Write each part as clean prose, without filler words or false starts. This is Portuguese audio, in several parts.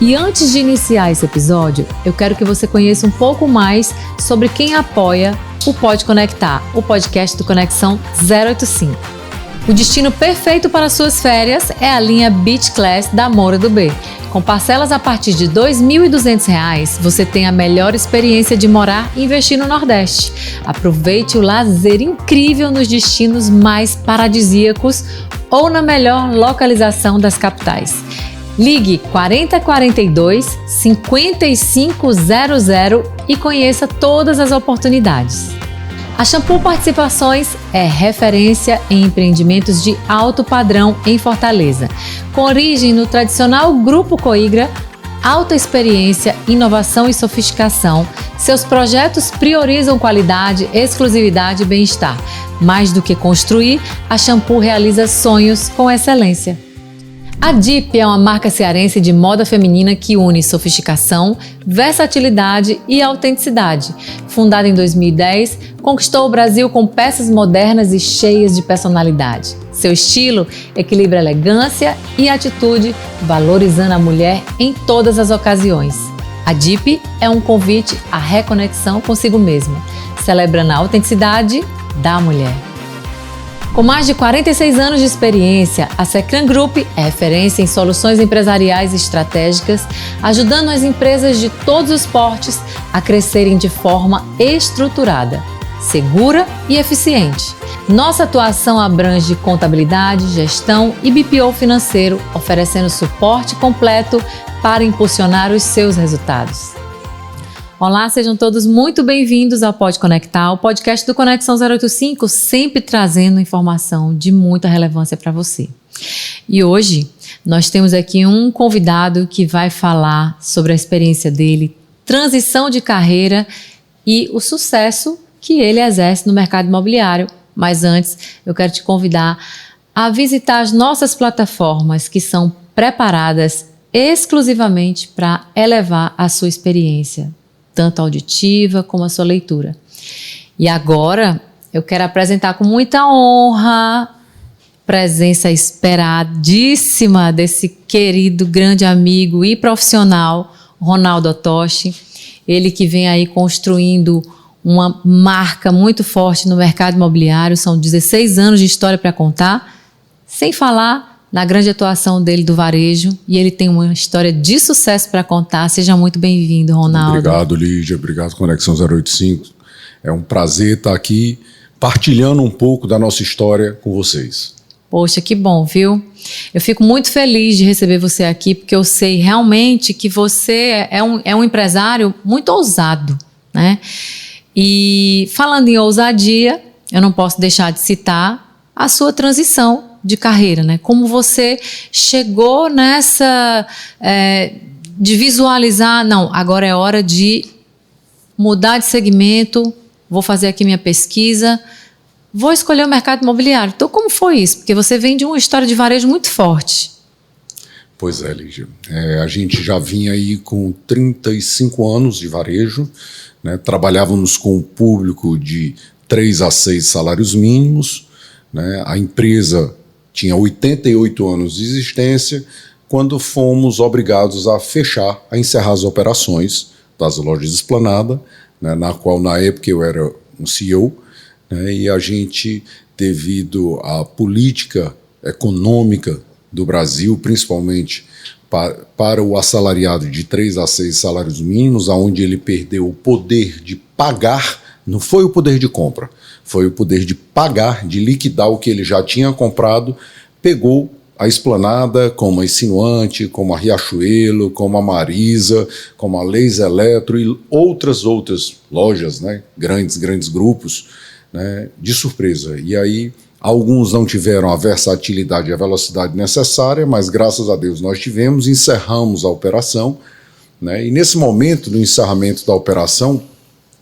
E antes de iniciar esse episódio, eu quero que você conheça um pouco mais sobre quem apoia o Pode Conectar, o podcast do Conexão 085. O destino perfeito para suas férias é a linha Beach Class da Moura do B. Com parcelas a partir de R$ 2.200, você tem a melhor experiência de morar e investir no Nordeste. Aproveite o lazer incrível nos destinos mais paradisíacos ou na melhor localização das capitais. Ligue 4042 5500 e conheça todas as oportunidades. A Shampoo Participações é referência em empreendimentos de alto padrão em Fortaleza. Com origem no tradicional Grupo Coigra, alta experiência, inovação e sofisticação, seus projetos priorizam qualidade, exclusividade e bem-estar. Mais do que construir, a Shampoo realiza sonhos com excelência. A DIP é uma marca cearense de moda feminina que une sofisticação, versatilidade e autenticidade. Fundada em 2010, conquistou o Brasil com peças modernas e cheias de personalidade. Seu estilo equilibra elegância e atitude, valorizando a mulher em todas as ocasiões. A DIP é um convite à reconexão consigo mesma, celebrando a autenticidade da mulher. Com mais de 46 anos de experiência, a Secran Group é referência em soluções empresariais estratégicas, ajudando as empresas de todos os portes a crescerem de forma estruturada, segura e eficiente. Nossa atuação abrange contabilidade, gestão e BPO financeiro, oferecendo suporte completo para impulsionar os seus resultados. Olá, sejam todos muito bem-vindos ao Pode Conectar, o podcast do Conexão 085, sempre trazendo informação de muita relevância para você. E hoje nós temos aqui um convidado que vai falar sobre a experiência dele, transição de carreira e o sucesso que ele exerce no mercado imobiliário. Mas antes, eu quero te convidar a visitar as nossas plataformas que são preparadas exclusivamente para elevar a sua experiência, tanto auditiva como a sua leitura. E agora eu quero apresentar com muita honra presença esperadíssima desse querido, grande amigo e profissional, Ronaldo Otoshi. Ele que vem aí construindo uma marca muito forte no mercado imobiliário, são 16 anos de história para contar, sem falar na grande atuação dele do varejo, e ele tem uma história de sucesso para contar. Seja muito bem-vindo, Ronaldo. Obrigado, Lígia. Obrigado, Conexão 085. É um prazer estar aqui partilhando um pouco da nossa história com vocês. Poxa, que bom, viu? Eu fico muito feliz de receber você aqui, porque eu sei realmente que você é um empresário muito ousado, né? E falando em ousadia, eu não posso deixar de citar a sua transição de carreira, né? Como você chegou nessa de visualizar, não, agora é hora de mudar de segmento, vou fazer aqui minha pesquisa, vou escolher o mercado imobiliário. Então, como foi isso? Porque você vem de uma história de varejo muito forte. Pois é, Lígia. A gente já vinha aí com 35 anos de varejo, né? Trabalhávamos com o público de 3 a 6 salários mínimos, né? A empresa tinha 88 anos de existência quando fomos obrigados a fechar, a encerrar as operações das lojas Esplanada, né, na qual na época eu era um CEO, né, e a gente, devido à política econômica do Brasil, principalmente para o assalariado de 3 a 6 salários mínimos, onde ele perdeu o poder de pagar, não foi o poder de compra, foi o poder de pagar, de liquidar o que ele já tinha comprado, pegou a Esplanada como a Insinuante, como a Riachuelo, como a Marisa, como a Leis Eletro e outras lojas, né, grandes grupos, né, de surpresa. E aí alguns não tiveram a versatilidade e a velocidade necessária, mas graças a Deus nós tivemos, encerramos a operação, né, e nesse momento do encerramento da operação,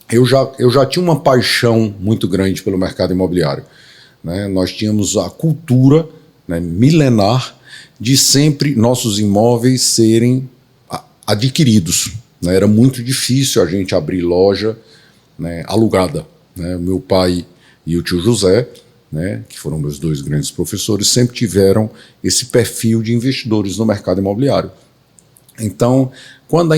eu já tinha uma paixão muito grande pelo mercado imobiliário, né? Nós tínhamos a cultura, né, milenar de sempre nossos imóveis serem adquiridos, né? Era muito difícil a gente abrir loja, né, alugada, né? Meu pai e o tio José, né, que foram meus 2 grandes professores, sempre tiveram esse perfil de investidores no mercado imobiliário. Então, quando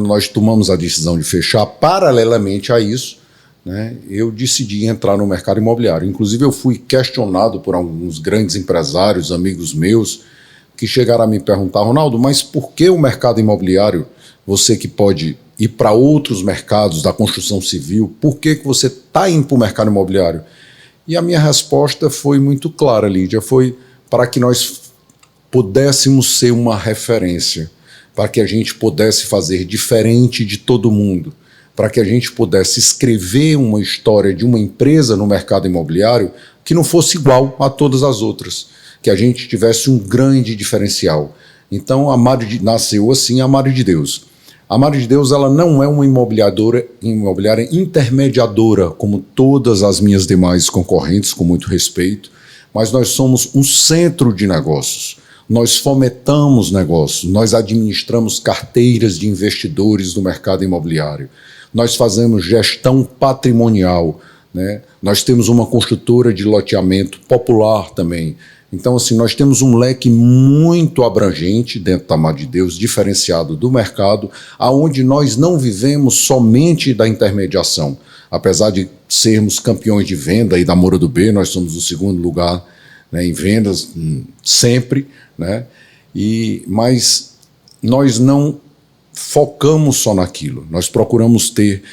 nós tomamos a decisão de fechar, paralelamente a isso, né, eu decidi entrar no mercado imobiliário. Inclusive, eu fui questionado por alguns grandes empresários, amigos meus, que chegaram a me perguntar: Ronaldo, mas por que o mercado imobiliário, você que pode ir para outros mercados da construção civil, por que você está indo para o mercado imobiliário? E a minha resposta foi muito clara, Lídia, foi para que nós pudéssemos ser uma referência, para que a gente pudesse fazer diferente de todo mundo, para que a gente pudesse escrever uma história de uma empresa no mercado imobiliário que não fosse igual a todas as outras, que a gente tivesse um grande diferencial. Então, nasceu assim a Madre de Deus. A Madre de Deus, ela não é uma imobiliária intermediadora, como todas as minhas demais concorrentes, com muito respeito, mas nós somos um centro de negócios. Nós fomentamos negócios, nós administramos carteiras de investidores do mercado imobiliário, nós fazemos gestão patrimonial, né? Nós temos uma construtora de loteamento popular também. Então, assim, nós temos um leque muito abrangente dentro da Madre de Deus, diferenciado do mercado, aonde nós não vivemos somente da intermediação. Apesar de sermos campeões de venda e da Moura do B, nós somos o segundo lugar, né, em vendas sempre, né? Mas nós não focamos só naquilo. Nós procuramos ter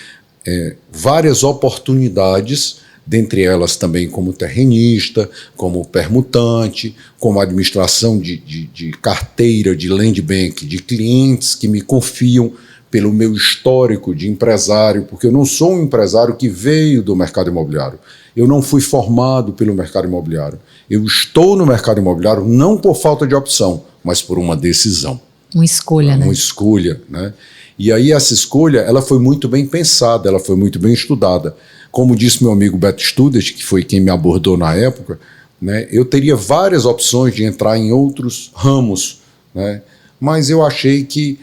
várias oportunidades, dentre elas também como terrenista, como permutante, como administração de carteira, de land bank, de clientes que me confiam pelo meu histórico de empresário, porque eu não sou um empresário que veio do mercado imobiliário. Eu não fui formado pelo mercado imobiliário. Eu estou no mercado imobiliário não por falta de opção, mas por uma decisão. Uma escolha, né? Uma escolha, né? E aí essa escolha, ela foi muito bem pensada, ela foi muito bem estudada. Como disse meu amigo Beto Studet, que foi quem me abordou na época, né, eu teria várias opções de entrar em outros ramos, né, mas eu achei que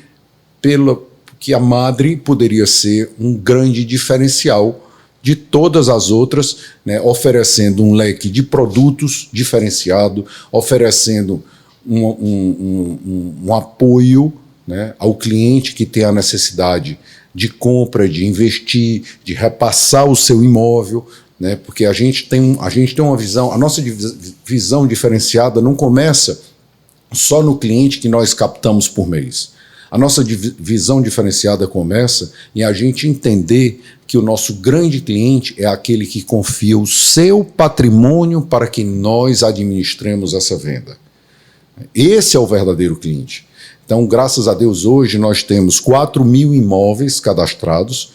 a Madre poderia ser um grande diferencial de todas as outras, né, oferecendo um leque de produtos diferenciado, oferecendo um apoio, né, ao cliente que tem a necessidade de compra, de investir, de repassar o seu imóvel, né, porque a gente tem uma visão, a nossa visão diferenciada não começa só no cliente que nós captamos por mês. A nossa visão diferenciada começa em a gente entender que o nosso grande cliente é aquele que confia o seu patrimônio para que nós administremos essa venda. Esse é o verdadeiro cliente. Então, graças a Deus, hoje nós temos 4.000 imóveis cadastrados,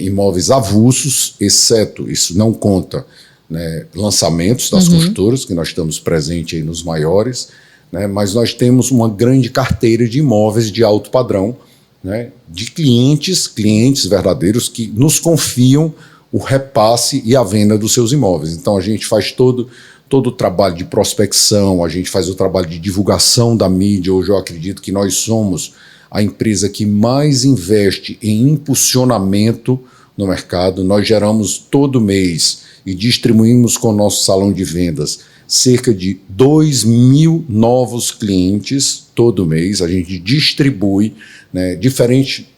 imóveis avulsos, exceto, isso não conta, né, lançamentos das construtoras, que nós estamos presentes aí nos maiores, né, mas nós temos uma grande carteira de imóveis de alto padrão, né, de clientes verdadeiros que nos confiam o repasse e a venda dos seus imóveis. Então, a gente faz todo o trabalho de prospecção, a gente faz o trabalho de divulgação da mídia. Hoje eu acredito que nós somos a empresa que mais investe em impulsionamento no mercado. Nós geramos todo mês e distribuímos com o nosso salão de vendas cerca de 2.000 novos clientes todo mês. A gente distribui, né, diferente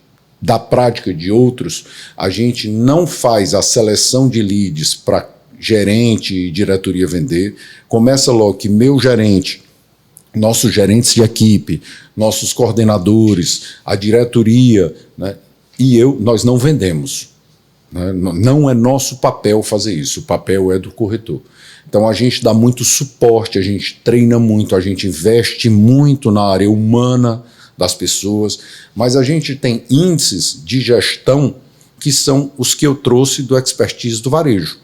da prática de outros, a gente não faz a seleção de leads para gerente e diretoria vender. Começa logo que meu gerente, nossos gerentes de equipe, nossos coordenadores, a diretoria, né, e nós não vendemos. Né, não é nosso papel fazer isso, o papel é do corretor. Então a gente dá muito suporte, a gente treina muito, a gente investe muito na área humana das pessoas, mas a gente tem índices de gestão que são os que eu trouxe do expertise do varejo.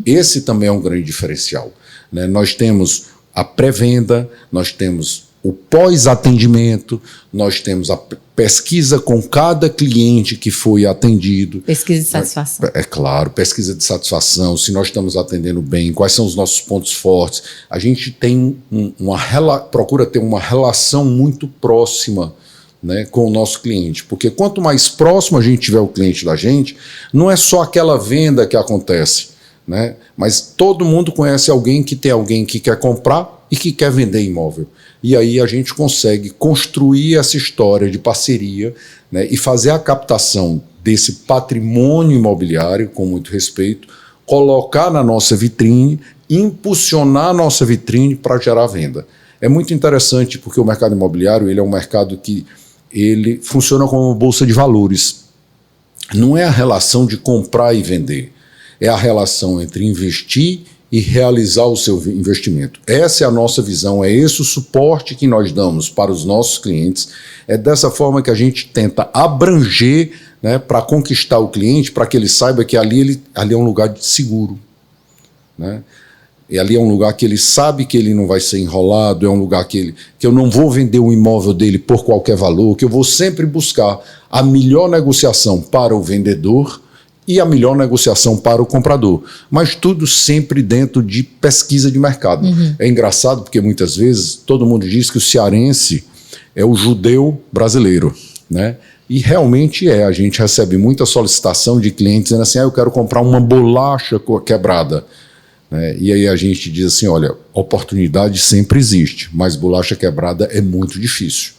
Esse também é um grande diferencial, né? Nós temos a pré-venda, nós temos o pós-atendimento, nós temos a pesquisa com cada cliente que foi atendido. Pesquisa de satisfação. É claro, pesquisa de satisfação, se nós estamos atendendo bem, quais são os nossos pontos fortes. A gente tem procura ter uma relação muito próxima, né, com o nosso cliente, porque quanto mais próximo a gente tiver o cliente da gente, não é só aquela venda que acontece, né, mas todo mundo conhece alguém que tem alguém que quer comprar e que quer vender imóvel. E aí a gente consegue construir essa história de parceria, né, e fazer a captação desse patrimônio imobiliário com muito respeito, colocar na nossa vitrine, impulsionar a nossa vitrine para gerar venda. É muito interessante porque o mercado imobiliário ele é um mercado que ele funciona como uma bolsa de valores. Não é a relação de comprar e vender, é a relação entre investir e realizar o seu investimento. Essa é a nossa visão, é esse o suporte que nós damos para os nossos clientes. É dessa forma que a gente tenta abranger, né, para conquistar o cliente, para que ele saiba que ali é um lugar de seguro, né? E ali é um lugar que ele sabe que ele não vai ser enrolado, é um lugar que eu não vou vender o imóvel dele por qualquer valor, que eu vou sempre buscar a melhor negociação para o vendedor e a melhor negociação para o comprador, mas tudo sempre dentro de pesquisa de mercado. É engraçado porque muitas vezes todo mundo diz que o cearense é o judeu brasileiro, né? E realmente a gente recebe muita solicitação de clientes dizendo assim, eu quero comprar uma bolacha quebrada. E aí a gente diz assim, olha, oportunidade sempre existe, mas bolacha quebrada é muito difícil.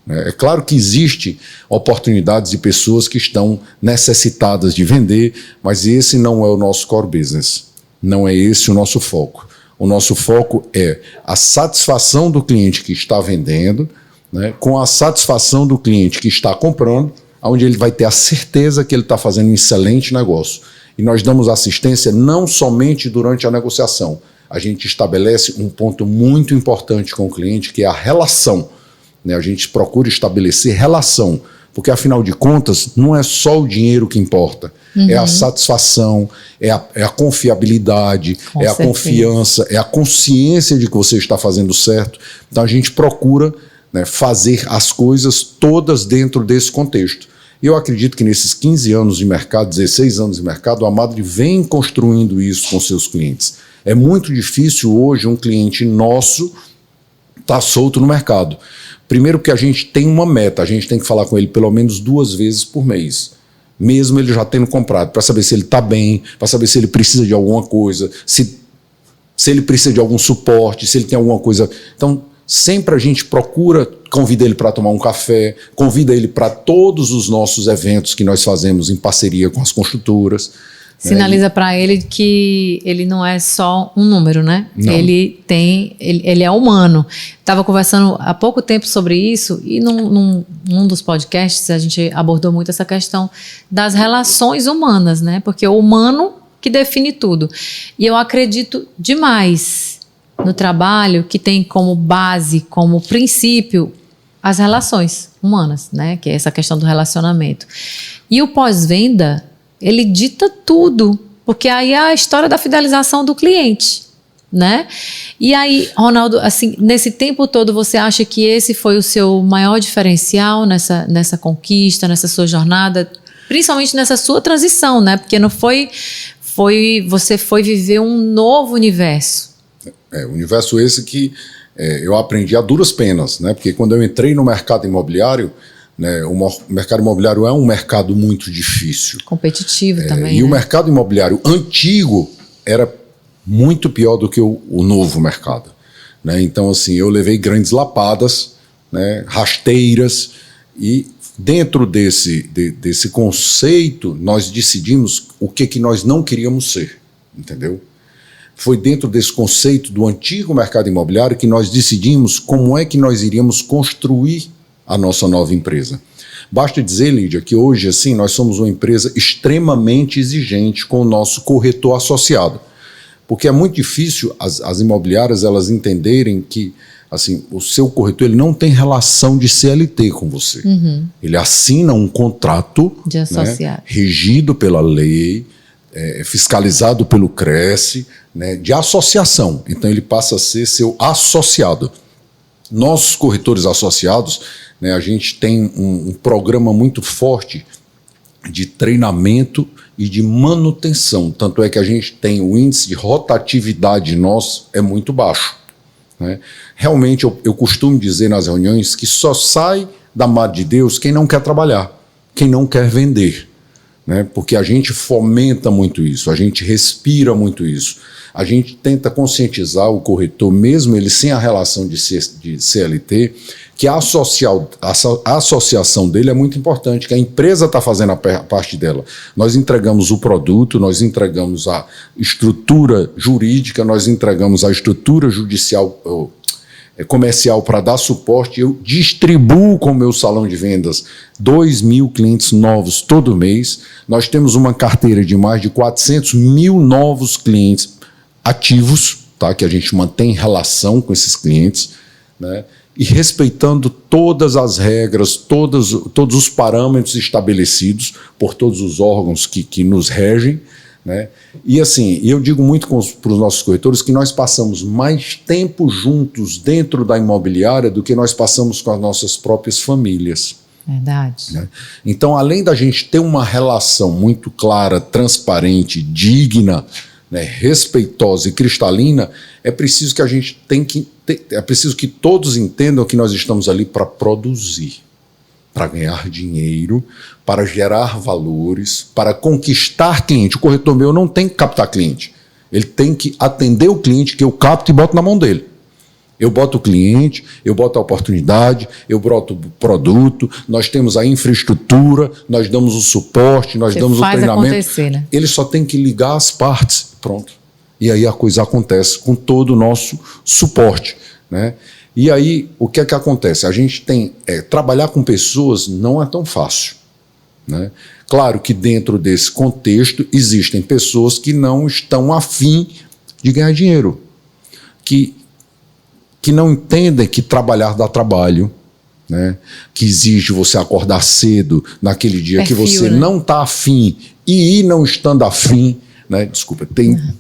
É claro que existe oportunidades de pessoas que estão necessitadas de vender, mas esse não é o nosso core business, não é esse o nosso foco. O nosso foco é a satisfação do cliente que está vendendo, né, com a satisfação do cliente que está comprando, onde ele vai ter a certeza que ele está fazendo um excelente negócio. E nós damos assistência não somente durante a negociação. A gente estabelece um ponto muito importante com o cliente, que é a relação. A gente procura estabelecer relação, porque afinal de contas não é só o dinheiro que importa, é a satisfação, é a confiabilidade, é a confiança, é a consciência de que você está fazendo certo. Então a gente procura, né, fazer as coisas todas dentro desse contexto. E eu acredito que nesses 15 anos de mercado, 16 anos de mercado, a Madre vem construindo isso com seus clientes. É muito difícil hoje um cliente nosso estar solto no mercado. Primeiro que a gente tem uma meta, a gente tem que falar com ele pelo menos 2 vezes por mês, mesmo ele já tendo comprado, para saber se ele está bem, para saber se ele precisa de alguma coisa, se ele precisa de algum suporte, se ele tem alguma coisa. Então, sempre a gente procura, convida ele para tomar um café, convida ele para todos os nossos eventos que nós fazemos em parceria com as construtoras. Sinaliza para ele que ele não é só um número, né? Não. Ele é humano. Estava conversando há pouco tempo sobre isso e num dos podcasts a gente abordou muito essa questão das relações humanas, né? Porque o humano que define tudo. E eu acredito demais no trabalho que tem como base, como princípio, as relações humanas, né? Que é essa questão do relacionamento. E o pós-venda, ele dita tudo, porque aí é a história da fidelização do cliente, né? E aí, Ronaldo, assim, nesse tempo todo, você acha que esse foi o seu maior diferencial nessa conquista, nessa sua jornada, principalmente nessa sua transição, né? Porque não você foi viver um novo universo. Universo esse que eu aprendi a duras penas, né? Porque quando eu entrei no mercado imobiliário, né, o mercado imobiliário é um mercado muito difícil. Competitivo também. E o mercado imobiliário antigo era muito pior do que o novo mercado, né? Então, assim, eu levei grandes lapadas, né, rasteiras, e dentro desse conceito, nós decidimos o que nós não queríamos ser, entendeu? Foi dentro desse conceito do antigo mercado imobiliário que nós decidimos como é que nós iríamos construir a nossa nova empresa. Basta dizer, Lídia, que hoje assim, nós somos uma empresa extremamente exigente com o nosso corretor associado. Porque é muito difícil as imobiliárias elas entenderem que assim, o seu corretor ele não tem relação de CLT com você. Ele assina um contrato de associado, né, regido pela lei, fiscalizado pelo CRES, né, de associação. Então ele passa a ser seu associado. Nossos corretores associados, né, a gente tem um programa muito forte de treinamento e de manutenção. Tanto é que a gente tem o índice de rotatividade nosso é muito baixo, né? Realmente eu costumo dizer nas reuniões que só sai da Madre de Deus quem não quer trabalhar, quem não quer vender. né? Porque a gente fomenta muito isso, a gente respira muito isso. A gente tenta conscientizar o corretor, mesmo ele sem a relação de CLT, que a associação dele é muito importante, que a empresa está fazendo a parte dela. Nós entregamos o produto, nós entregamos a estrutura jurídica, nós entregamos a estrutura judicial, comercial para dar suporte. Eu distribuo com o meu salão de vendas 2.000 clientes novos todo mês. Nós temos uma carteira de mais de 400 mil novos clientes ativos, tá? Que a gente mantém relação com esses clientes, né? E respeitando todas as regras, todos os parâmetros estabelecidos por todos os órgãos que nos regem, né? E assim, eu digo muito para os nossos corretores que nós passamos mais tempo juntos dentro da imobiliária do que nós passamos com as nossas próprias famílias. Verdade. Né? Então, além da gente ter uma relação muito clara, transparente, digna, né, respeitosa e cristalina, é preciso que a gente é preciso que todos entendam que nós estamos ali para produzir, para ganhar dinheiro, para gerar valores, para conquistar cliente. O corretor meu não tem que captar cliente. Ele tem que atender o cliente que eu capto e boto na mão dele. Eu boto o cliente, eu boto a oportunidade, eu boto o produto, nós temos a infraestrutura, nós damos o suporte, nós damos o treinamento. Acontecer, né? Ele só tem que ligar as partes, pronto. E aí a coisa acontece com todo o nosso suporte, né? E aí, o que é que acontece? A gente tem... trabalhar com pessoas não é tão fácil, né? Claro que dentro desse contexto existem pessoas que não estão afim de ganhar dinheiro, que não entendem que trabalhar dá trabalho, né? Que exige você acordar cedo naquele dia que você não está afim e ir não estando afim, né? Desculpa,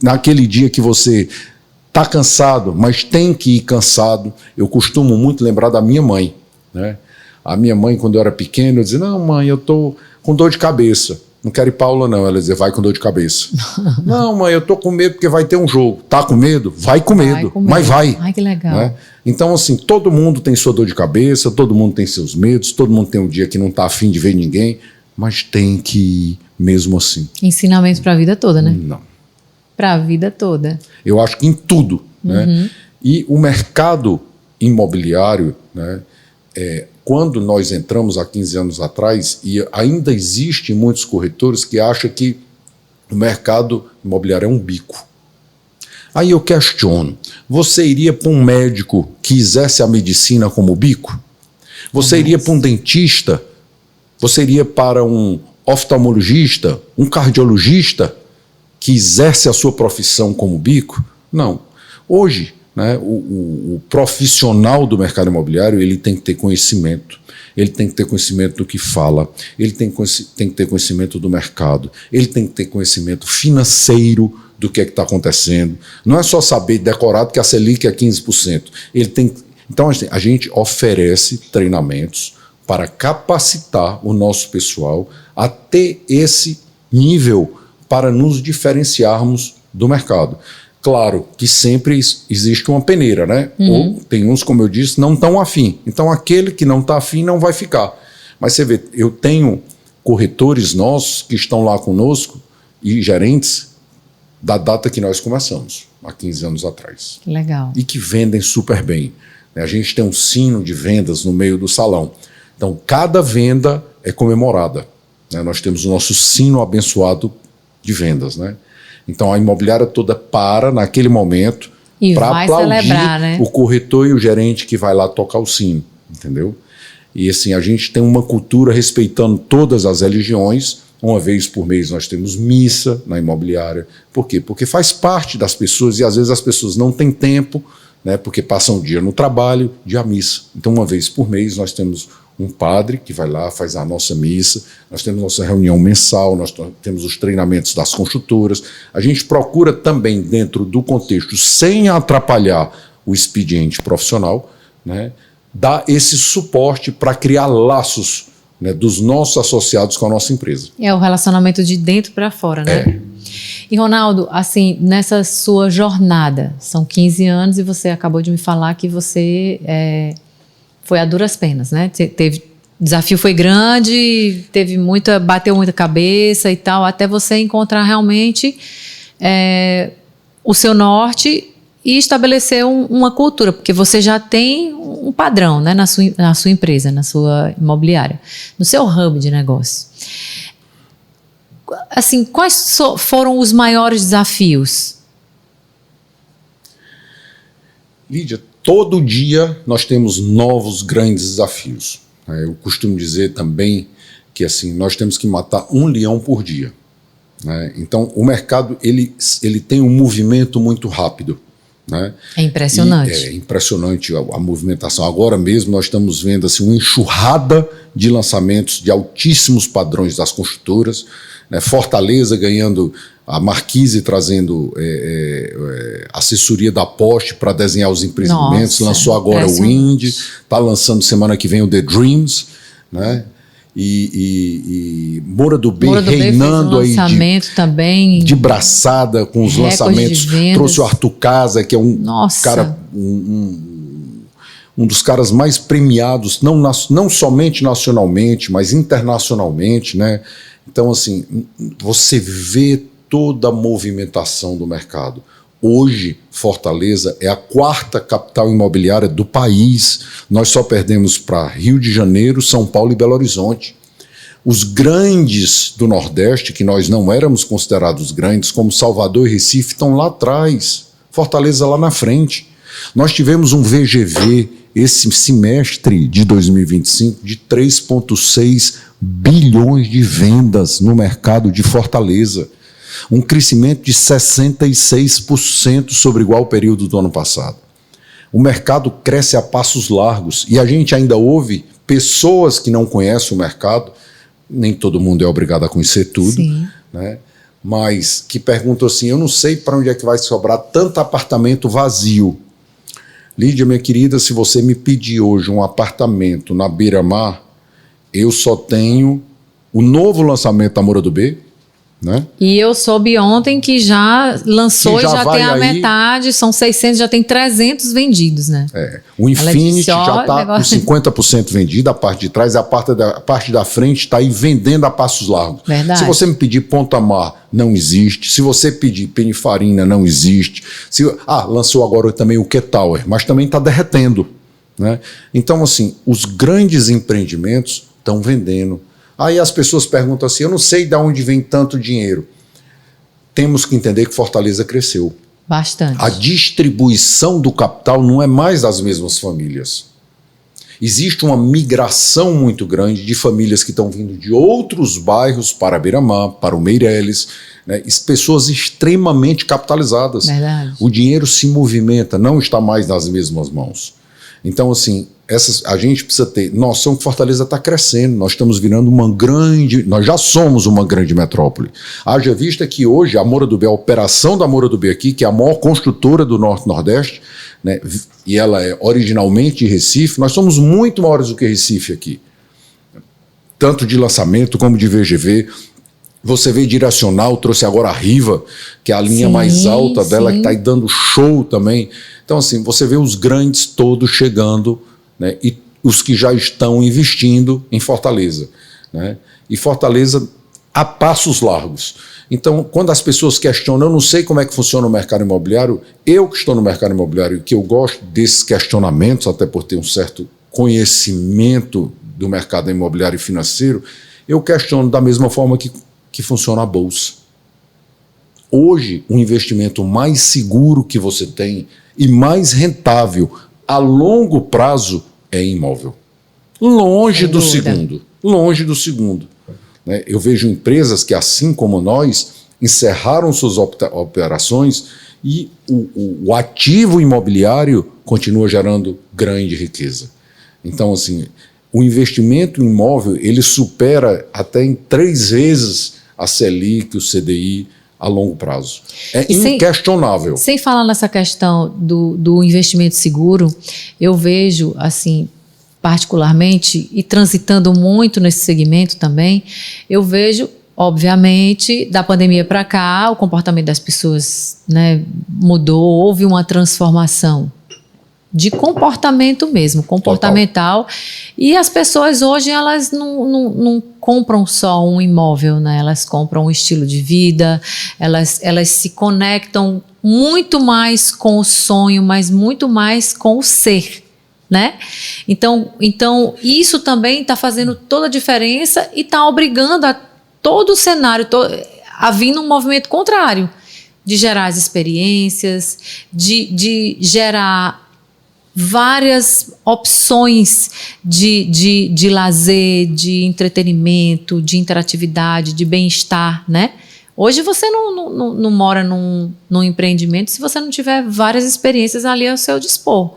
naquele dia que você está cansado, mas tem que ir cansado. Eu costumo muito lembrar da minha mãe, né? A minha mãe, quando eu era pequeno, eu dizia: não, mãe, eu estou com dor de cabeça. Não quero ir para aula, não. Ela dizia: vai com dor de cabeça. Não, mãe, eu estou com medo porque vai ter um jogo. Tá com medo? Vai com medo, mas vai. Ai, que legal. Né? Então, assim, todo mundo tem sua dor de cabeça, todo mundo tem seus medos, todo mundo tem um dia que não está afim de ver ninguém, mas tem que ir mesmo assim. Ensinamento para a vida toda, né? Não. Para a vida toda. Eu acho que em tudo. Né? E o mercado imobiliário, né, quando nós entramos há 15 anos atrás, e ainda existem muitos corretores que acham que o mercado imobiliário é um bico. Aí eu questiono: você iria para um médico que exerce a medicina como bico? Você iria para um dentista? Você iria para um oftalmologista, um cardiologista que exerce a sua profissão como bico? Não. Hoje, né, o profissional do mercado imobiliário, ele tem que ter conhecimento, ele tem que ter conhecimento do que fala, ele tem que ter conhecimento do mercado, ele tem que ter conhecimento financeiro do que é que está acontecendo. Não é só saber decorado que a Selic é 15%. Então a gente oferece treinamentos para capacitar o nosso pessoal a ter esse nível para nos diferenciarmos do mercado. Claro que sempre existe uma peneira, né? Ou tem uns, como eu disse, não estão afim. Então aquele que não está afim não vai ficar. Mas você vê, eu tenho corretores nossos que estão lá conosco e gerentes da data que nós começamos, há 15 anos atrás. Legal. E que vendem super bem. A gente tem um sino de vendas no meio do salão. Então cada venda é comemorada, né? Nós temos o nosso sino abençoado de vendas, né? Então a imobiliária toda para naquele momento para aplaudir celebrar, né? O corretor e o gerente que vai lá tocar o sino, entendeu? E assim, a gente tem uma cultura respeitando todas as religiões. Uma vez por mês nós temos missa na imobiliária. Por quê? Porque faz parte das pessoas e às vezes as pessoas não têm tempo, né? Porque passam o dia no trabalho, de a missa. Então uma vez por mês nós temos um padre que vai lá, faz a nossa missa, nós temos nossa reunião mensal, nós temos os treinamentos das construtoras. A gente procura também, dentro do contexto, sem atrapalhar o expediente profissional, né, dar esse suporte para criar laços, né, dos nossos associados com a nossa empresa. É o relacionamento de dentro para fora, né? E Ronaldo, assim, nessa sua jornada, são 15 anos e você acabou de me falar que você foi a duras penas, né? Teve O desafio foi grande, bateu muita cabeça e tal, até você encontrar realmente o seu norte e estabelecer uma cultura, porque você já tem um padrão, né, na sua empresa, na sua imobiliária, no seu hub de negócio. Assim, quais foram os maiores desafios? Lídia, todo dia nós temos novos grandes desafios. Eu costumo dizer também que assim, nós temos que matar um leão por dia. Então, o mercado ele tem um movimento muito rápido. É impressionante. É impressionante a movimentação. Agora mesmo nós estamos vendo assim, uma enxurrada de lançamentos de altíssimos padrões das construtoras. Fortaleza ganhando a Marquise, trazendo assessoria da Porsche para desenhar os empreendimentos. Nossa, lançou agora o Wind, está lançando semana que vem o The Dreams, né? E Moura do B reinando aí de braçada com os lançamentos. Trouxe o Arthur Casa, que é cara, um dos caras mais premiados, não somente nacionalmente, mas internacionalmente, né? Então, assim, você vê toda a movimentação do mercado. Hoje, Fortaleza é a 4ª capital imobiliária do país. Nós só perdemos para Rio de Janeiro, São Paulo e Belo Horizonte. Os grandes do Nordeste, que nós não éramos considerados grandes, como Salvador e Recife, estão lá atrás. Fortaleza lá na frente. Nós tivemos um VGV esse semestre de 2025 de 3,6 bilhões de vendas no mercado de Fortaleza. Um crescimento de 66% sobre igual período do ano passado. O mercado cresce a passos largos e a gente ainda ouve pessoas que não conhecem o mercado, nem todo mundo é obrigado a conhecer tudo, né? Mas que perguntam assim, eu não sei para onde é que vai sobrar tanto apartamento vazio. Lídia, minha querida, se você me pedir hoje um apartamento na beira-mar, eu só tenho o novo lançamento da Moura do B, né? E eu soube ontem que já lançou e já tem a metade, são 600, já tem 300 vendidos, né? O Infinity já está com 50% vendido, a parte de trás, a parte da frente está aí vendendo a passos largos. Verdade. Se você me pedir Ponta-Mar, não existe. Se você pedir Penifarina, não existe. Lançou agora também o Q-Tower, mas também está derretendo, né? Então, assim, os grandes empreendimentos estão vendendo. Aí as pessoas perguntam assim, eu não sei de onde vem tanto dinheiro. Temos que entender que Fortaleza cresceu. Bastante. A distribuição do capital não é mais das mesmas famílias. Existe uma migração muito grande de famílias que estão vindo de outros bairros para Beira-Mar, para o Meireles, né? Pessoas extremamente capitalizadas. Verdade. O dinheiro se movimenta, não está mais nas mesmas mãos. Então, assim, a gente precisa ter noção que Fortaleza está crescendo, nós estamos virando nós já somos uma grande metrópole. Haja vista que hoje a Moura do B, a operação da Moura do B aqui, que é a maior construtora do Norte-Nordeste, né, e ela é originalmente de Recife, nós somos muito maiores do que Recife aqui. Tanto de lançamento como de VGV. Você vê Direcional, trouxe agora a Riva, que é a linha mais alta dela, que está aí dando show também. Então, assim, você vê os grandes todos chegando, né, e os que já estão investindo em Fortaleza, né? E Fortaleza a passos largos. Então, quando as pessoas questionam, eu não sei como é que funciona o mercado imobiliário, eu que estou no mercado imobiliário, que eu gosto desses questionamentos, até por ter um certo conhecimento do mercado imobiliário e financeiro, eu questiono da mesma forma que funciona a Bolsa. Hoje, o investimento mais seguro que você tem e mais rentável a longo prazo é imóvel. Longe do segundo. Né? Eu vejo empresas que, assim como nós, encerraram suas operações e o ativo imobiliário continua gerando grande riqueza. Então, assim, o investimento em imóvel, ele supera até em 3 vezes a Selic, o CDI, a longo prazo. É inquestionável. Sem falar nessa questão do investimento seguro, eu vejo, assim, particularmente, e transitando muito nesse segmento também, eu vejo, obviamente, da pandemia para cá, o comportamento das pessoas, né, mudou, houve uma transformação de comportamento mesmo, comportamental. Total. E as pessoas hoje, elas não compram só um imóvel, né? Elas compram um estilo de vida, elas se conectam muito mais com o sonho, mas muito mais com o ser, né? Então isso também está fazendo toda a diferença e está obrigando a todo o cenário a vir num movimento contrário, de gerar as experiências, de gerar várias opções de lazer, de entretenimento, de interatividade, de bem-estar, né? Hoje você não mora num empreendimento se você não tiver várias experiências ali ao seu dispor.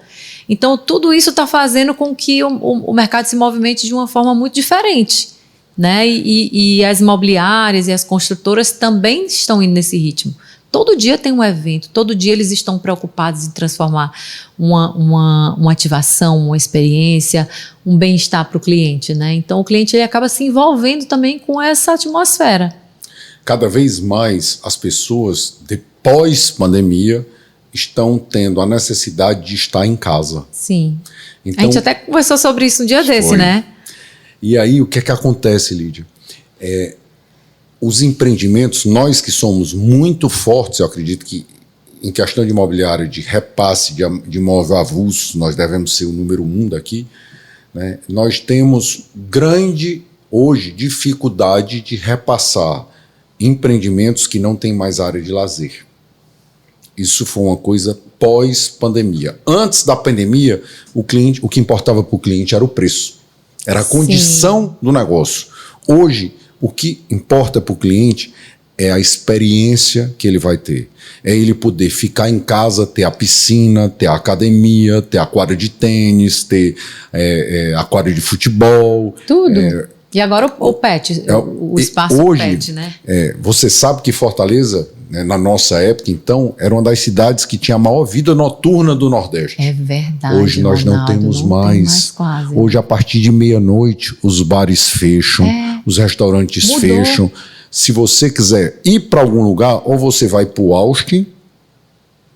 Então, tudo isso está fazendo com que o mercado se movimente de uma forma muito diferente, né? E as imobiliárias e as construtoras também estão indo nesse ritmo. Todo dia tem um evento, todo dia eles estão preocupados em transformar uma ativação, uma experiência, um bem-estar para o cliente, né? Então o cliente ele acaba se envolvendo também com essa atmosfera. Cada vez mais as pessoas, depois pandemia, estão tendo a necessidade de estar em casa. Sim. Então, a gente até conversou sobre isso um dia desse, né? E aí o que é que acontece, Lídia? Os empreendimentos, nós que somos muito fortes, eu acredito que em questão de imobiliária, de repasse de imóvel avulso, nós devemos ser o número 1 daqui, né? Nós temos grande, hoje, dificuldade de repassar empreendimentos que não têm mais área de lazer. Isso foi uma coisa pós-pandemia. Antes da pandemia, o que importava para o cliente era o preço, era a condição do negócio. Hoje, o que importa para o cliente é a experiência que ele vai ter. É ele poder ficar em casa, ter a piscina, ter a academia, ter a quadra de tênis, ter a quadra de futebol. Tudo. E agora o pet, o espaço hoje, pet, né? Você sabe que Fortaleza, né, na nossa época, então, era uma das cidades que tinha a maior vida noturna do Nordeste. É verdade. Hoje nós não temos mais. Hoje, a partir de meia-noite, os bares fecham, os restaurantes fecham. Se você quiser ir para algum lugar, ou você vai para o Austin,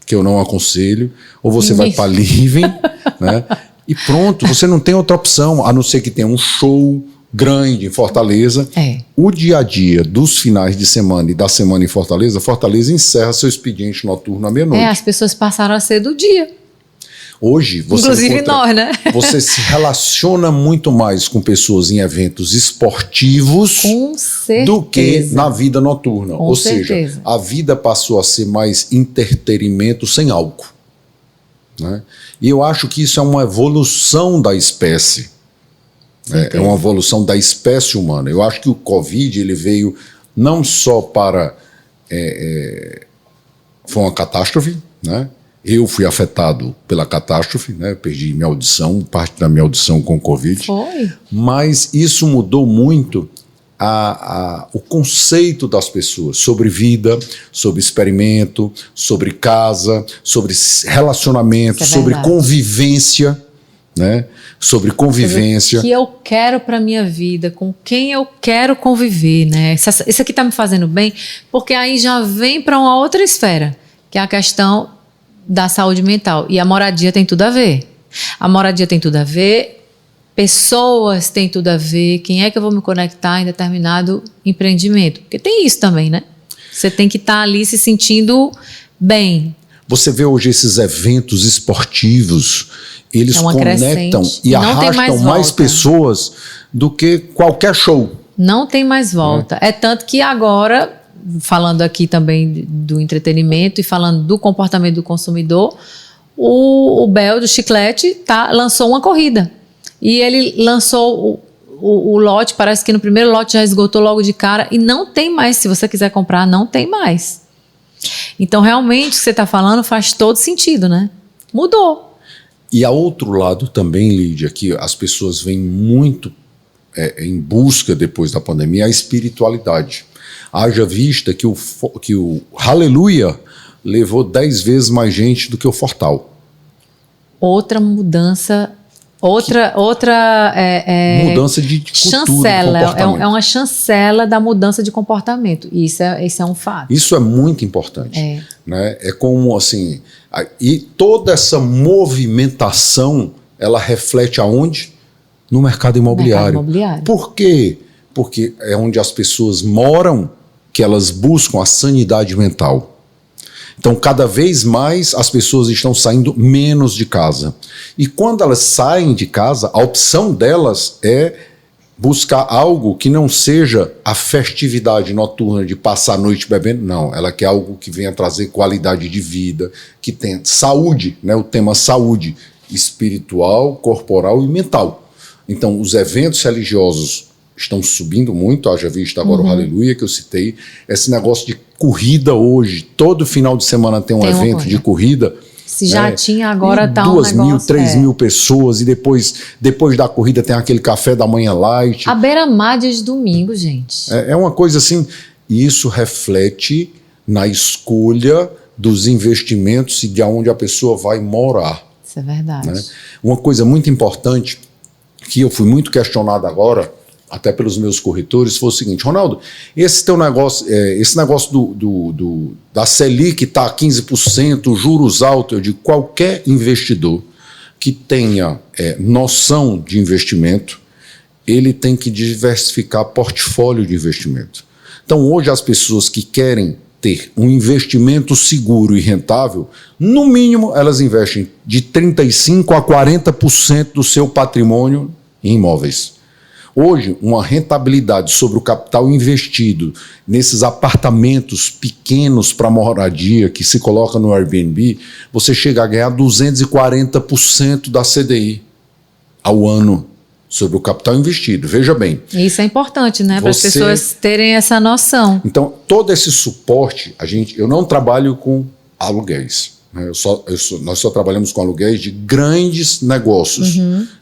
que eu não aconselho, ou você vai para Living, né? E pronto, você não tem outra opção, a não ser que tenha um show grande em Fortaleza. O dia a dia dos finais de semana e da semana em Fortaleza, Fortaleza encerra seu expediente noturno à meia-noite. As pessoas passaram a ser do dia. Hoje, você inclusive nós, né? Você se relaciona muito mais com pessoas em eventos esportivos do que na vida noturna. Ou seja, a vida passou a ser mais entretenimento sem álcool, né? E eu acho que isso é uma evolução da espécie. É uma evolução da espécie humana. Eu acho que o Covid ele veio não só para... foi uma catástrofe, né? Eu fui afetado pela catástrofe, né? Perdi minha audição, parte da minha audição com o Covid. Foi. Mas isso mudou muito o conceito das pessoas sobre vida, sobre experimento, sobre casa, sobre relacionamento, sobre convivência, né? Sobre convivência. O que eu quero para minha vida, com quem eu quero conviver, né? Isso aqui tá me fazendo bem, porque aí já vem para uma outra esfera, que é a questão da saúde mental. E a moradia tem tudo a ver. A moradia tem tudo a ver, pessoas têm tudo a ver, quem é que eu vou me conectar em determinado empreendimento. Porque tem isso também, né? Você tem que estar ali se sentindo bem. Você vê hoje esses eventos esportivos, eles conectam e arrastam mais pessoas do que qualquer show. Não tem mais volta. É tanto que agora, falando aqui também do entretenimento e falando do comportamento do consumidor, o Bel do Chiclete lançou uma corrida. E ele lançou o lote, parece que no primeiro lote já esgotou logo de cara e não tem mais. Se você quiser comprar, não tem mais. Então, realmente, o que você está falando faz todo sentido, né? Mudou. E a outro lado também, Lídia, que as pessoas vêm muito em busca, depois da pandemia, a espiritualidade. Haja vista que o Hallelujah levou 10 vezes mais gente do que o Fortal. Outra mudança, mudança de cultura, chancela, é uma chancela da mudança de comportamento. Isso é um fato. Isso é muito importante. né? É como assim, e toda essa movimentação, ela reflete aonde? No mercado imobiliário. Por quê? Porque é onde as pessoas moram que elas buscam a sanidade mental. Então, cada vez mais as pessoas estão saindo menos de casa. E quando elas saem de casa, a opção delas é buscar algo que não seja a festividade noturna de passar a noite bebendo. Não, ela quer algo que venha trazer qualidade de vida, que tenha saúde, né? O tema saúde espiritual, corporal e mental. Então, os eventos religiosos estão subindo muito, haja vista agora o Aleluia que eu citei, esse negócio de corrida hoje, todo final de semana tem um evento de corrida. Se já tinha, agora tá 2.000, 3.000 pessoas, e depois da corrida tem aquele café da manhã light. A beira-mar de domingo, gente. É uma coisa assim, e isso reflete na escolha dos investimentos e de onde a pessoa vai morar. Isso é verdade. Né? Uma coisa muito importante, que eu fui muito questionado agora, até pelos meus corretores, foi o seguinte: Ronaldo, esse teu negócio, esse negócio da Selic está a 15%, juros altos, eu digo, qualquer investidor que tenha noção de investimento, ele tem que diversificar portfólio de investimento. Então, hoje, as pessoas que querem ter um investimento seguro e rentável, no mínimo, elas investem de 35% a 40% do seu patrimônio em imóveis. Hoje, uma rentabilidade sobre o capital investido nesses apartamentos pequenos para moradia que se coloca no Airbnb, você chega a ganhar 240% da CDI ao ano sobre o capital investido. Veja bem. Isso é importante, né? Para as pessoas terem essa noção. Então, todo esse suporte, eu não trabalho com aluguéis. Né? Nós só trabalhamos com aluguéis de grandes negócios.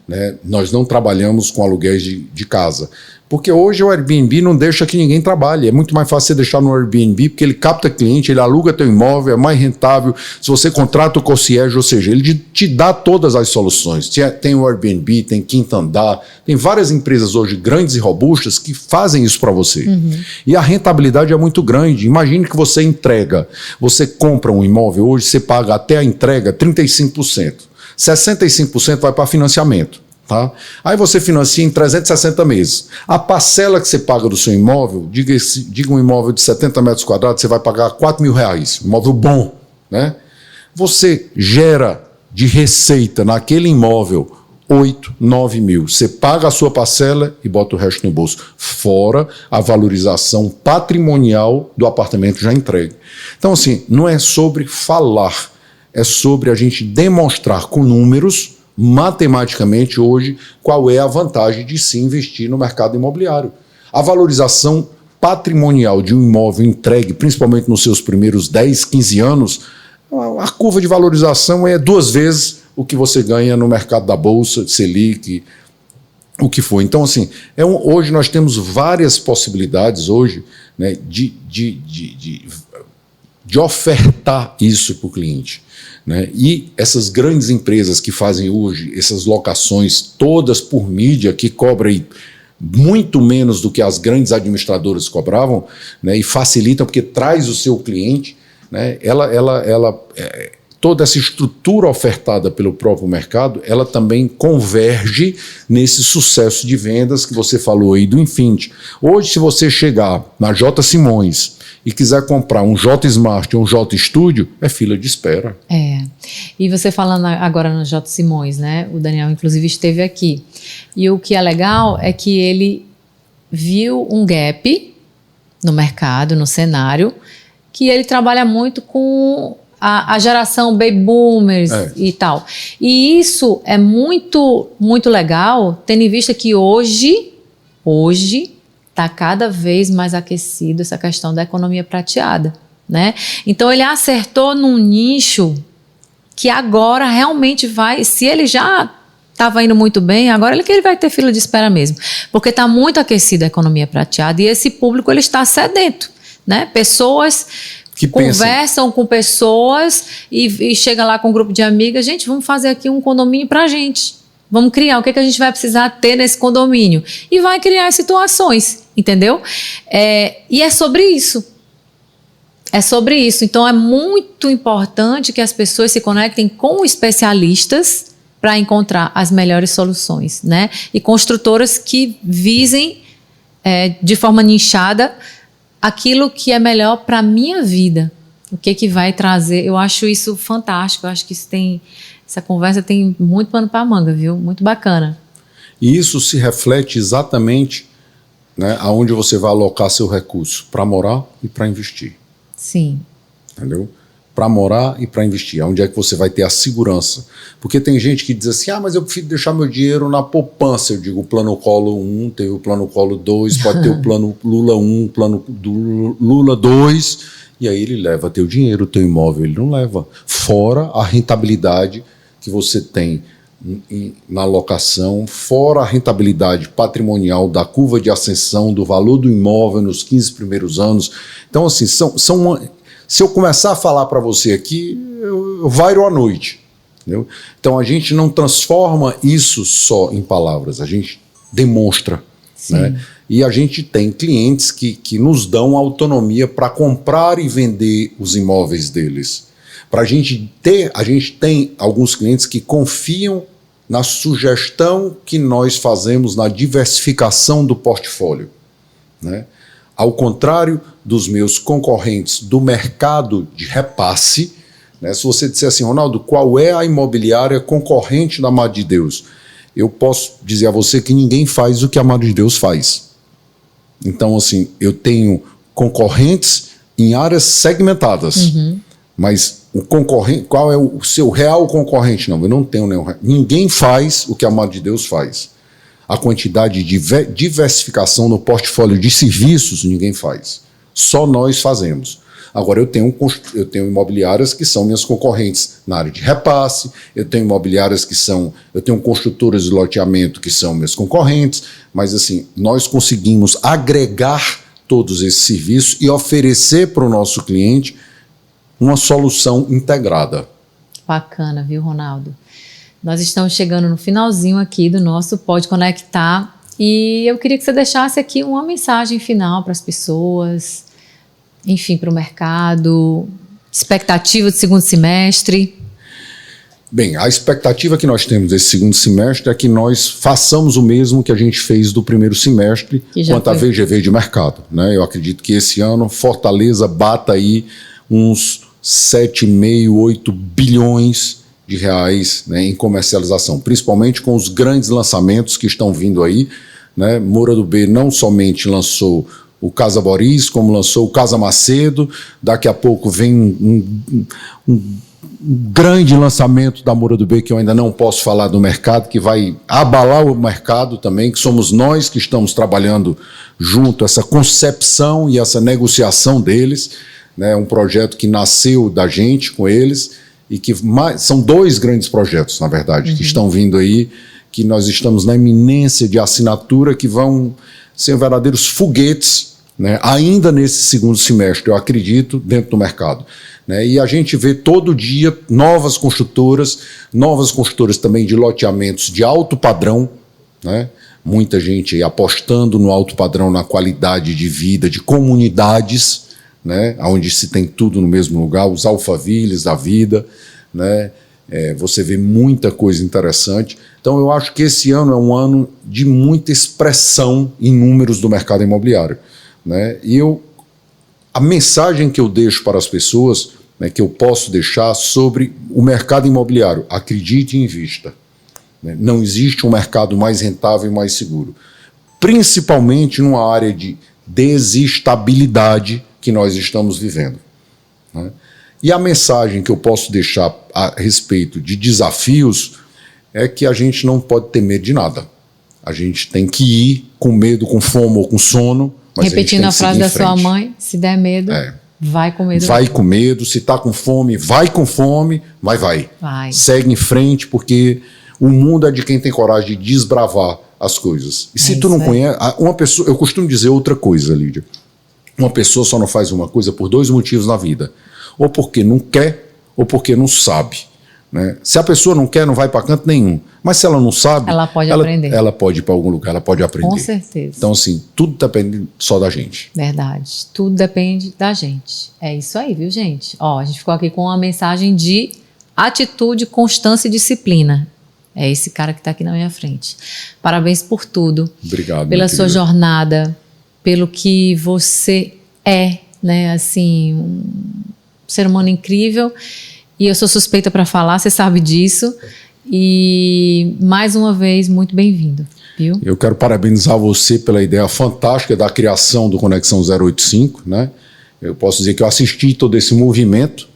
Né? Nós não trabalhamos com aluguéis de casa. Porque hoje o Airbnb não deixa que ninguém trabalhe. É muito mais fácil você deixar no Airbnb, porque ele capta cliente, ele aluga teu imóvel, é mais rentável. Se você contrata o concierge, ou seja, ele te dá todas as soluções. Tem o Airbnb, tem Quinto Andar, tem várias empresas hoje grandes e robustas que fazem isso para você. E a rentabilidade é muito grande. Imagine que você compra um imóvel hoje, você paga até a entrega 35%. 65% vai para financiamento. Tá? Aí você financia em 360 meses. A parcela que você paga do seu imóvel, diga um imóvel de 70 metros quadrados, você vai pagar R$4.000, imóvel bom. Né? Você gera de receita naquele imóvel 8, 9 mil. Você paga a sua parcela e bota o resto no bolso. Fora a valorização patrimonial do apartamento já entregue. Então, assim, não é sobre falar, é sobre a gente demonstrar com números, matematicamente hoje, qual é a vantagem de se investir no mercado imobiliário. A valorização patrimonial de um imóvel entregue, principalmente nos seus primeiros 10, 15 anos, a curva de valorização é 2 vezes o que você ganha no mercado da Bolsa, de Selic, o que for. Então, assim, hoje nós temos várias possibilidades hoje, né, de ofertar isso para o cliente. Né? E essas grandes empresas que fazem hoje essas locações todas por mídia, que cobram muito menos do que as grandes administradoras cobravam, né? E facilitam porque traz o seu cliente, né? Toda essa estrutura ofertada pelo próprio mercado, ela também converge nesse sucesso de vendas que você falou aí do Infinity. Hoje, se você chegar na J. Simões e quiser comprar um J Smart ou um J Studio, é fila de espera. E você falando agora no J Simões, né? O Daniel, inclusive, esteve aqui. E o que é legal é que ele viu um gap no mercado, no cenário, que ele trabalha muito com a geração baby boomers e tal. E isso é muito, muito legal, tendo em vista que hoje está cada vez mais aquecido essa questão da economia prateada, né? Então ele acertou num nicho que agora realmente vai, se ele já estava indo muito bem, agora ele vai ter fila de espera mesmo, porque está muito aquecida a economia prateada e esse público ele está sedento, né? Pessoas que conversam com pessoas e chega lá com um grupo de amigas, gente, vamos fazer aqui um condomínio para a gente. Vamos criar, o que a gente vai precisar ter nesse condomínio? E vai criar situações, entendeu? E é sobre isso. É sobre isso. Então, é muito importante que as pessoas se conectem com especialistas para encontrar as melhores soluções, né? E construtoras que visem, de forma nichada, aquilo que é melhor para a minha vida. O que vai trazer. Eu acho isso fantástico. Eu acho que essa conversa tem muito pano para manga, viu? Muito bacana. E isso se reflete exatamente, né, aonde você vai alocar seu recurso, para morar e para investir. Sim. Entendeu? Para morar e para investir. Onde é que você vai ter a segurança? Porque tem gente que diz assim, mas eu prefiro deixar meu dinheiro na poupança. Eu digo, o plano Collor 1, teve o plano Collor 2, pode ter o plano Lula 1, plano do Lula 2, e aí ele leva teu dinheiro, teu imóvel, ele não leva. Fora a rentabilidade que você tem na alocação, fora a rentabilidade patrimonial da curva de ascensão do valor do imóvel nos 15 primeiros anos. Então, assim, se eu começar a falar para você aqui, eu vairo à noite. Entendeu? Então, a gente não transforma isso só em palavras, a gente demonstra. Né? E a gente tem clientes que nos dão autonomia para comprar e vender os imóveis deles. A gente tem alguns clientes que confiam na sugestão que nós fazemos na diversificação do portfólio. Né? Ao contrário dos meus concorrentes do mercado de repasse, né? Se você disser assim, Ronaldo, qual é a imobiliária concorrente da Madre de Deus? Eu posso dizer a você que ninguém faz o que a Madre de Deus faz. Então, assim, eu tenho concorrentes em áreas segmentadas, mas o concorrente, qual é o seu real concorrente? Não, eu não tenho nenhum. Ninguém faz o que a Madre de Deus faz. A quantidade de diversificação no portfólio de serviços, ninguém faz. Só nós fazemos. Agora, eu tenho imobiliárias que são minhas concorrentes na área de repasse, eu tenho construtoras de loteamento que são meus concorrentes, mas assim, nós conseguimos agregar todos esses serviços e oferecer para o nosso cliente uma solução integrada. Bacana, viu, Ronaldo? Nós estamos chegando no finalzinho aqui do nosso Pode Conectar e eu queria que você deixasse aqui uma mensagem final para as pessoas, enfim, para o mercado, expectativa de segundo semestre. Bem, a expectativa que nós temos desse segundo semestre é que nós façamos o mesmo que a gente fez do primeiro semestre quanto à VGV de mercado. Né? Eu acredito que esse ano Fortaleza bata aí uns 7,5, 8 bilhões de reais, né, em comercialização, principalmente com os grandes lançamentos que estão vindo aí. Né? Moura do B não somente lançou o Casa Boris, como lançou o Casa Macedo, daqui a pouco vem um grande lançamento da Moura do B, que eu ainda não posso falar do mercado, que vai abalar o mercado também, que somos nós que estamos trabalhando junto, essa concepção e essa negociação deles. É um projeto que nasceu da gente com eles e que são dois grandes projetos, na verdade, que estão vindo aí, que nós estamos na iminência de assinatura, que vão ser verdadeiros foguetes, né, ainda nesse segundo semestre, eu acredito, dentro do mercado. Né, e a gente vê todo dia novas construtoras também de loteamentos de alto padrão, né, muita gente aí apostando no alto padrão, na qualidade de vida de comunidades, né, onde se tem tudo no mesmo lugar, os alfavilles da vida, né, você vê muita coisa interessante. Então eu acho que esse ano é um ano de muita expressão em números do mercado imobiliário. Né, e a mensagem que eu deixo para as pessoas, né, que eu posso deixar sobre o mercado imobiliário: acredite e invista. Né, não existe um mercado mais rentável e mais seguro, principalmente numa área de desestabilidade que nós estamos vivendo. Né? E a mensagem que eu posso deixar a respeito de desafios é que a gente não pode ter medo de nada. A gente tem que ir com medo, com fome ou com sono. Mas repetindo a frase da sua mãe, se der medo, vai com medo. Vai com medo, se está com fome, vai com fome, mas vai. Segue em frente, porque o mundo é de quem tem coragem de desbravar as coisas. E se tu não conhece, uma pessoa, eu costumo dizer outra coisa, Lídia. Uma pessoa só não faz uma coisa por dois motivos na vida: ou porque não quer, ou porque não sabe. né? Se a pessoa não quer, não vai para canto nenhum. Mas se ela não sabe, ela pode aprender. Ela pode ir para algum lugar, ela pode aprender. Com certeza. Então, assim, tudo depende só da gente. Verdade. Tudo depende da gente. É isso aí, viu, gente? Ó, a gente ficou aqui com uma mensagem de atitude, constância e disciplina. É esse cara que está aqui na minha frente. Parabéns por tudo. Obrigado. Pela sua jornada, pelo que você é, né? Assim, um ser humano incrível. E eu sou suspeita para falar, você sabe disso. E, mais uma vez, muito bem-vindo, viu? Eu quero parabenizar você pela ideia fantástica da criação do Conexão 085, né? Eu posso dizer que eu assisti todo esse movimento,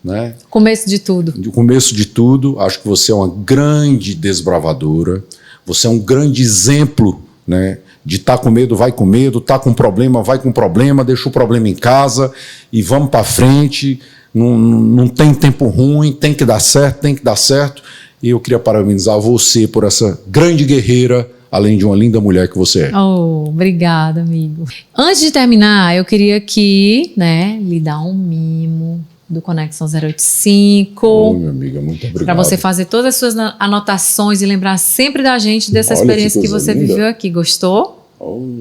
né? Começo de tudo. Do começo de tudo, acho que você é uma grande desbravadora, você é um grande exemplo, né? De estar com medo, vai com medo, tá com problema, vai com problema, deixa o problema em casa e vamos para frente. Não tem tempo ruim, tem que dar certo, tem que dar certo. E eu queria parabenizar você por essa grande guerreira, além de uma linda mulher que você é. Oh, obrigada, amigo. Antes de terminar, eu queria aqui, né, lhe dar um mimo do Conexão 085. Oh, minha amiga, muito obrigado. Para você fazer todas as suas anotações e lembrar sempre da gente dessa experiência que você viveu aqui. Gostou?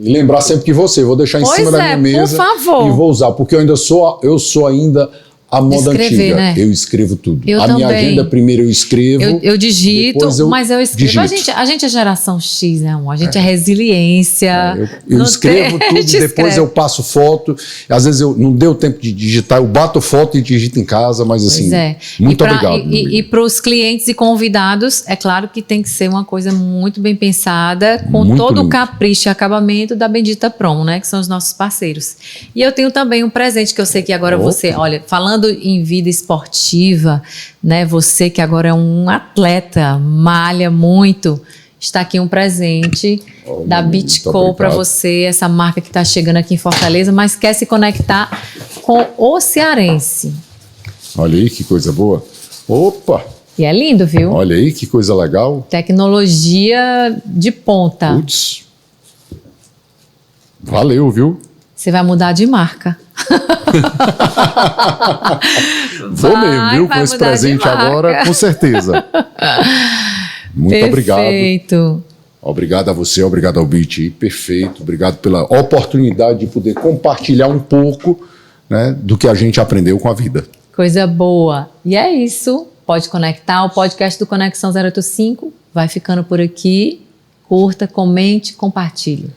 E lembrar sempre que você, vou deixar em cima da minha mesa, por favor. E vou usar, porque eu sou ainda a moda antiga, né? Eu escrevo tudo. Eu a também. minha agenda primeiro eu escrevo. Eu digito, mas eu escrevo. Digito. A gente é geração X, né, amor? A gente é resiliência. Eu escrevo tudo, depois eu passo foto. Às vezes eu não deu tempo de digitar, eu bato foto e digito em casa, mas assim, muito obrigado. E para os clientes e convidados, é claro que tem que ser uma coisa muito bem pensada, com muito todo lindo. O capricho e acabamento da Bendita Promo, né? Que são os nossos parceiros. E eu tenho também um presente que eu sei que agora você, olha, falando em vida esportiva, né? Você que agora é um atleta, malha muito, está aqui um presente da Beachco para você, essa marca que está chegando aqui em Fortaleza, mas quer se conectar com o cearense. Olha aí que coisa boa. Opa! E é lindo, viu? Olha aí que coisa legal. Tecnologia de ponta. Putz. Valeu, viu? Você vai mudar de marca. Vou mesmo, viu? Com esse presente agora, com certeza. Muito obrigado. Perfeito. Obrigado a você, obrigado ao Beat. Perfeito. Obrigado pela oportunidade de poder compartilhar um pouco, né, do que a gente aprendeu com a vida. Coisa boa. E é isso. Pode conectar. O podcast do Conexão 085 vai ficando por aqui. Curta, comente, compartilhe.